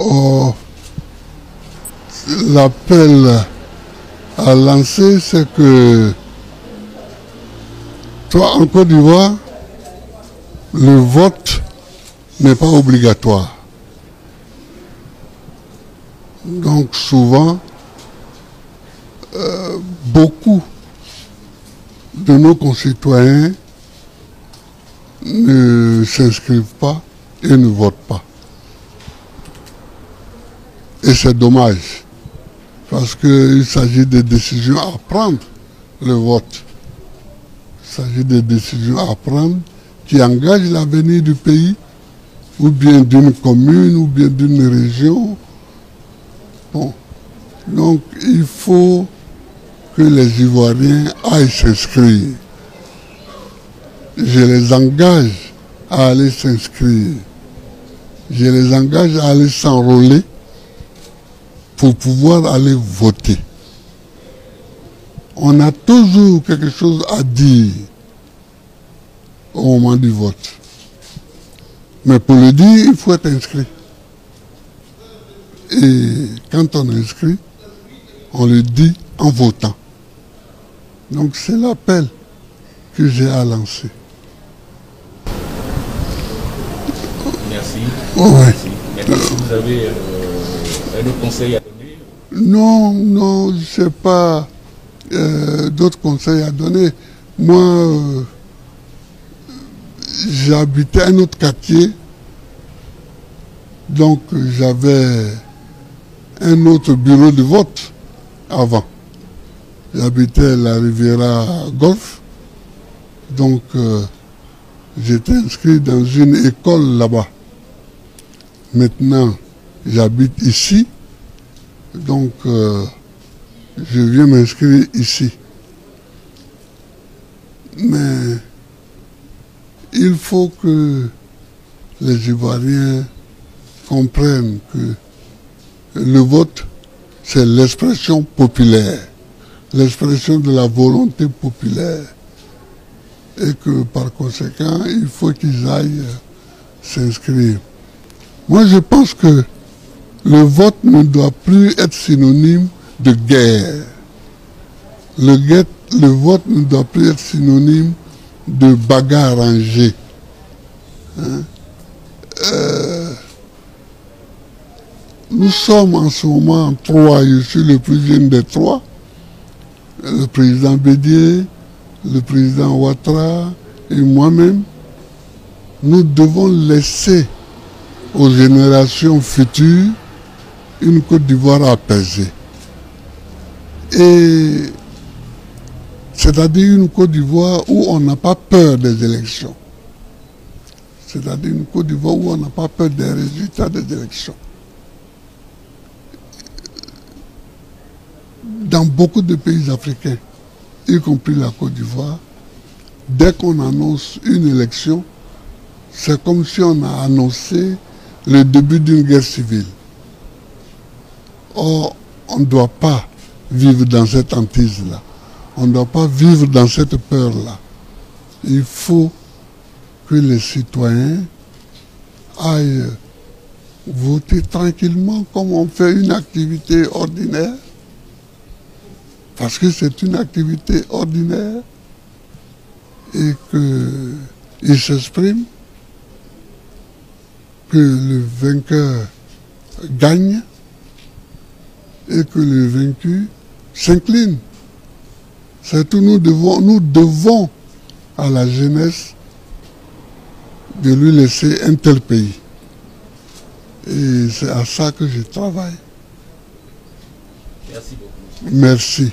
Oh, l'appel à lancer, c'est que toi, en Côte d'Ivoire, le vote n'est pas obligatoire. Donc souvent, beaucoup de nos concitoyens ne s'inscrivent pas et ne votent pas. Et c'est dommage, parce qu'il s'agit de décisions à prendre, le vote. Il s'agit de décisions à prendre qui engagent l'avenir du pays, ou bien d'une commune, ou bien d'une région. Bon. Donc il faut que les Ivoiriens aillent s'inscrire. Je les engage à aller s'inscrire. Je les engage à aller s'enrôler pour pouvoir aller voter. On a toujours quelque chose à dire au moment du vote. Mais pour le dire, il faut être inscrit. Et quand on est inscrit, on le dit en votant. Donc c'est l'appel que j'ai à lancer. Merci. Ouais. Merci. Maintenant, si vous avez un autre conseil à donner? Non, je n'ai pas d'autres conseils à donner. Moi, j'habitais un autre quartier, donc j'avais un autre bureau de vote avant. J'habitais la Riviera Golf, donc j'étais inscrit dans une école là-bas. Maintenant, j'habite ici, donc je viens m'inscrire ici. Mais il faut que les Ivoiriens comprennent que le vote, c'est l'expression populaire, l'expression de la volonté populaire. Et que par conséquent, il faut qu'ils aillent s'inscrire. Moi, je pense que le vote ne doit plus être synonyme de guerre. Le vote ne doit plus être synonyme de bagarre arrangée. Hein? Nous sommes en ce moment en trois, je suis le plus jeune des trois, le président Bédié, le président Ouattara et moi-même. Nous devons laisser aux générations futures une Côte d'Ivoire apaisée. Et c'est-à-dire une Côte d'Ivoire où on n'a pas peur des élections. C'est-à-dire une Côte d'Ivoire où on n'a pas peur des résultats des élections. Dans beaucoup de pays africains, y compris la Côte d'Ivoire, dès qu'on annonce une élection, c'est comme si on a annoncé le début d'une guerre civile. Or, on ne doit pas vivre dans cette hantise-là. On ne doit pas vivre dans cette peur-là. Il faut que les citoyens aillent voter tranquillement comme on fait une activité ordinaire. Parce que c'est une activité ordinaire et qu'ils s'expriment, que le vainqueur gagne et que le vaincu s'incline. C'est tout, nous devons à la jeunesse de lui laisser un tel pays. Et c'est à ça que je travaille. Merci beaucoup. Merci.